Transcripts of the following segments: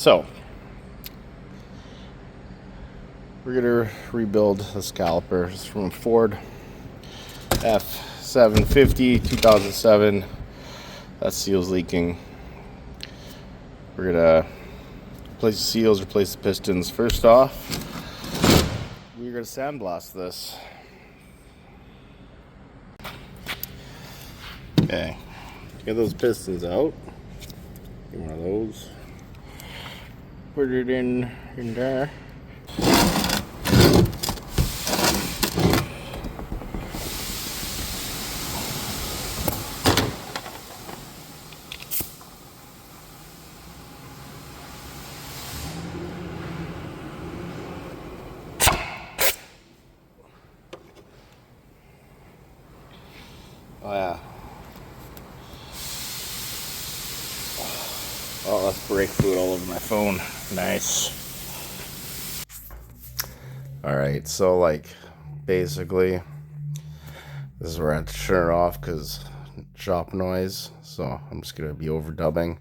So, we're going to rebuild this caliper. It's from Ford F750 2007. That seal's leaking. We're going to replace the seals, replace the pistons. First off, we're going to sandblast this. Okay, get those pistons out. Get one of those. Put it in there. Oh yeah. Oh, that's brake fluid all over my phone. Nice. Alright, so basically, this is where I have to turn it off because shop noise. So I'm just going to be overdubbing.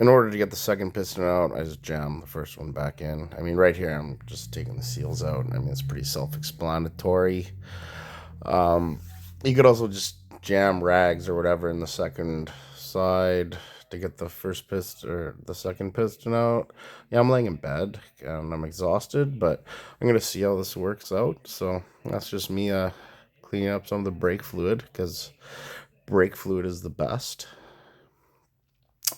In order to get the second piston out, I just jam the first one back in. I mean, right here, I'm just taking the seals out. I mean, it's pretty self-explanatory. You could also just jam rags or whatever in the second side to get the first piston or the second piston out. Yeah, I'm laying in bed and I'm exhausted, but I'm going to see how this works out. So that's just me cleaning up some of the brake fluid because brake fluid is the best.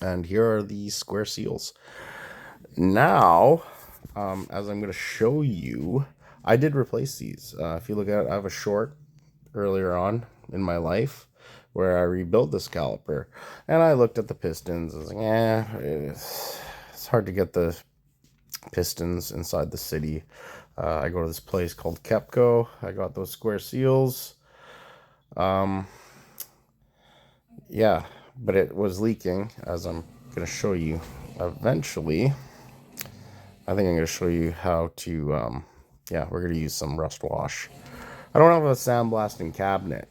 And here are the square seals. Now, as I'm going to show you, I did replace these. If you look at it, I have a short earlier on in my life where I rebuilt this caliper. And I looked at the pistons. I was like, it's hard to get the pistons inside the city. I go to this place called Kepco. I got those square seals. Yeah, but it was leaking, as I'm going to show you eventually. I think I'm going to show you how to, we're going to use some rust wash. I don't have a sandblasting cabinet.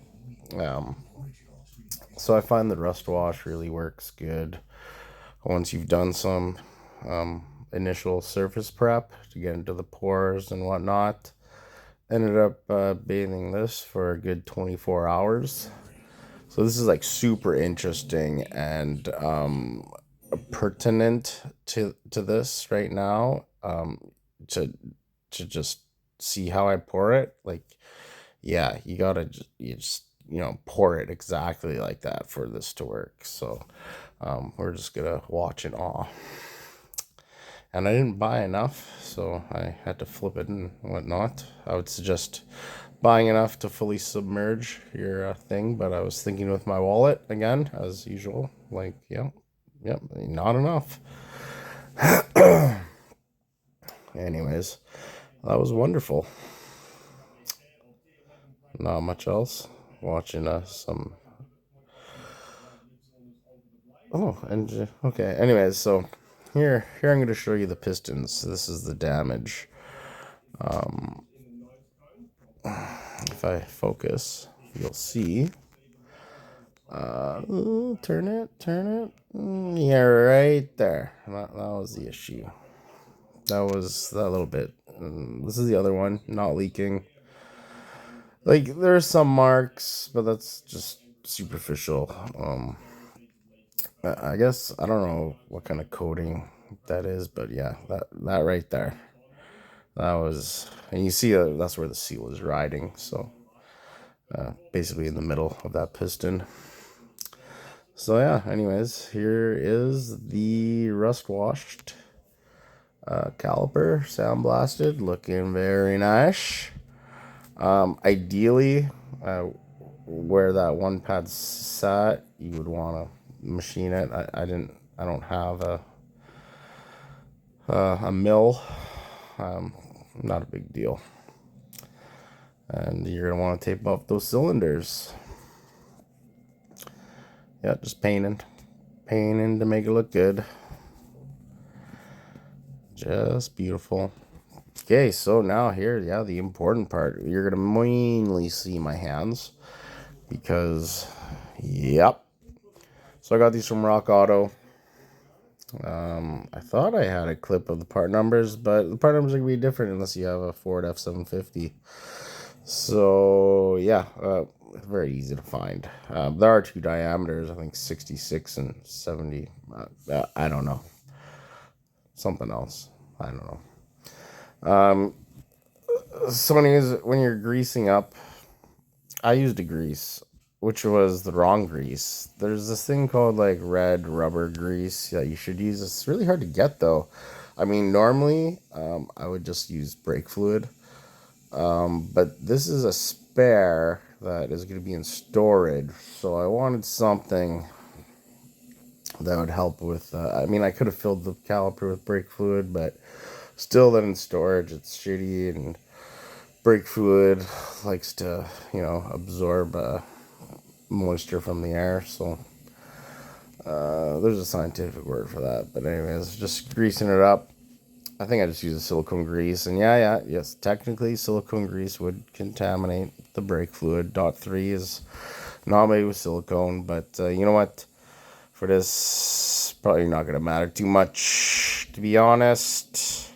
So I find that rust wash really works good once you've done some initial surface prep to get into the pores and whatnot. Ended up bathing this for a good 24 hours. So this is like super interesting and pertinent to this right now, to just see how I pour it. Like, yeah, you just pour it exactly like that for this to work. So we're just gonna watch it all. And I didn't buy enough, so I had to flip it and whatnot. I would suggest buying enough to fully submerge your thing, but I was thinking with my wallet again, as usual. Like, yep, not enough. Anyways, that was wonderful. Not much else. Watching some. Oh, and okay. Anyways, so here I'm going to show you the pistons. This is the damage. If I focus, you'll see. Turn it. Yeah, right there. That was the issue. That was that little bit. This is the other one, not leaking. Like, there's some marks, but that's just superficial. I guess I don't know what kind of coating that is, but yeah, that right there. That was, and you see that's where the seal is riding. So basically in the middle of that piston. So yeah, anyways, here is the rust washed caliper, sandblasted, looking very nice. Ideally, where that one pad sat, you would want to machine it. I don't have a mill. Not a big deal. And you're gonna want to tape off those cylinders. Yeah, just painting to make it look good. Just beautiful. Okay, so now here, the important part. You're gonna mainly see my hands because, yep. So I got these from Rock Auto. I thought I had a clip of the part numbers, but the part numbers are going to be different unless you have a Ford F-750. So, yeah, very easy to find. There are two diameters, I think 66 and 70. I don't know. Something else. I don't know. Something is when you're greasing up, I used a grease, which was the wrong grease. There's this thing called like red rubber grease that you should use. It's really hard to get though. I mean, normally I would just use brake fluid, but this is a spare that is going to be in storage. So I wanted something that would help with. I mean, I could have filled the caliper with brake fluid, but still, then in storage, it's shitty and brake fluid likes to, absorb moisture from the air. So there's a scientific word for that. But anyways, just greasing it up. I think I just use a silicone grease. And yes, technically silicone grease would contaminate the brake fluid. Dot 3 is not made with silicone. But you know what? For this, probably not going to matter too much, to be honest.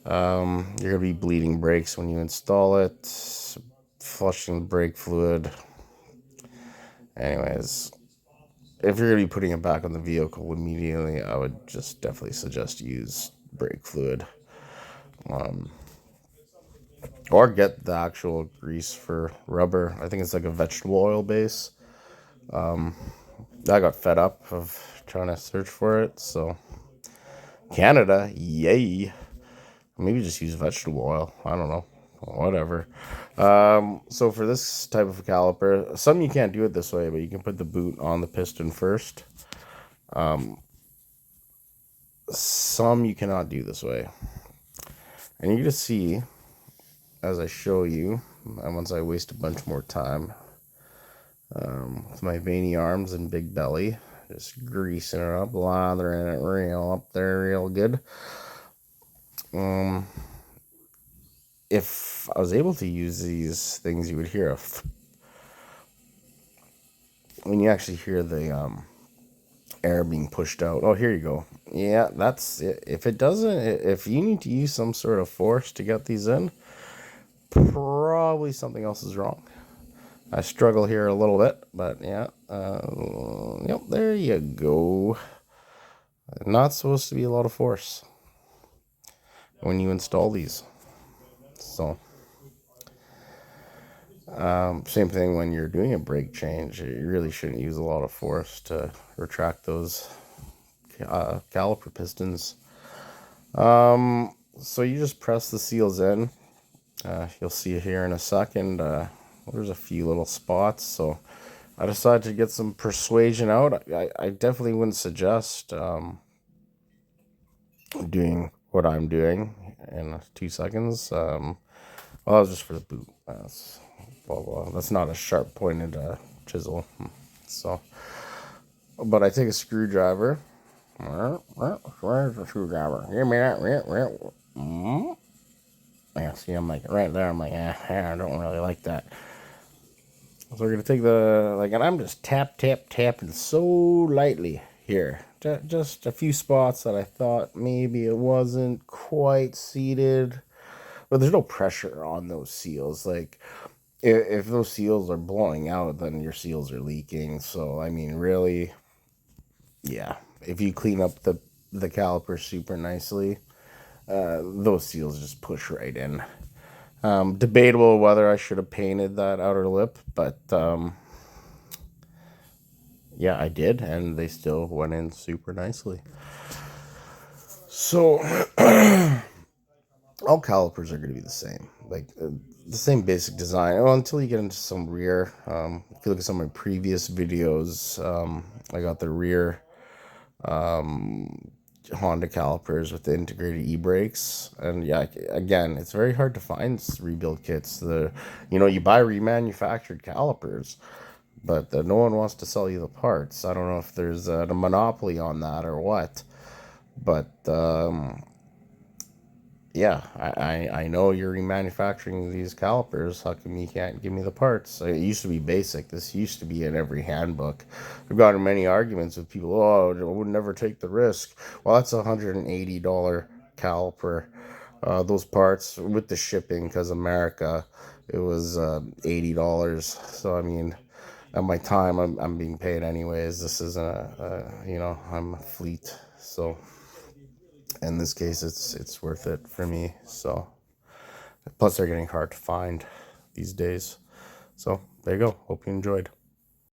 You're going to be bleeding brakes when you install it, flushing the brake fluid. Anyways, if you're going to be putting it back on the vehicle immediately, I would just definitely suggest use brake fluid. Or get the actual grease for rubber. I think it's like a vegetable oil base. I got fed up of trying to search for it, so Canada, yay. Maybe just use vegetable oil. I don't know. Whatever. So for this type of caliper, some you can't do it this way, but you can put the boot on the piston first. Some you cannot do this way. And you just see, as I show you, and once I waste a bunch more time, with my veiny arms and big belly, just greasing it up, lathering it real up there real good. If I was able to use these things, you would hear when you actually hear the air being pushed out. Oh, here you go. Yeah, that's it. If it doesn't, if you need to use some sort of force to get these in, probably something else is wrong. I struggle here a little bit, but yeah. Yep, there you go. Not supposed to be a lot of force when you install these. So, same thing when you're doing a brake change. You really shouldn't use a lot of force to retract those caliper pistons. So you just press the seals in. You'll see it here in a second. There's a few little spots, so I decided to get some persuasion out. I definitely wouldn't suggest doing what I'm doing in 2 seconds. Well, that was just for the boot. That's not a sharp pointed chisel. So, but I take a screwdriver. Where's the screwdriver? Give me that. Yeah, see, I'm like right there. I'm like, I don't really like that. So we're gonna take and I'm just tapping so lightly here. Just a few spots that I thought maybe it wasn't quite seated, but there's no pressure on those seals. Like, if those seals are blowing out, then your seals are leaking. So I mean, really, yeah. If you clean up the caliper super nicely, those seals just push right in. Debatable whether I should have painted that outer lip, but yeah, I did, and they still went in super nicely. So all calipers are going to be the same, like the same basic design. Well, until you get into some rear. If you look at some of my previous videos, I got the rear Honda calipers with the integrated e-brakes, and yeah, again, it's very hard to find rebuild kits. You buy remanufactured calipers, but no one wants to sell you the parts. I don't know if there's a monopoly on that or what, but yeah, I know you're remanufacturing these calipers. How come you can't give me the parts? It used to be basic. This used to be in every handbook. I've gotten many arguments with people. Oh, I would never take the risk. Well, that's $180 caliper. Those parts with the shipping, because America, it was $80. So I mean, at my time, I'm being paid anyways. This isn't I'm a fleet, so in this case, it's worth it for me. So plus, they're getting hard to find these days. So there you go. Hope you enjoyed.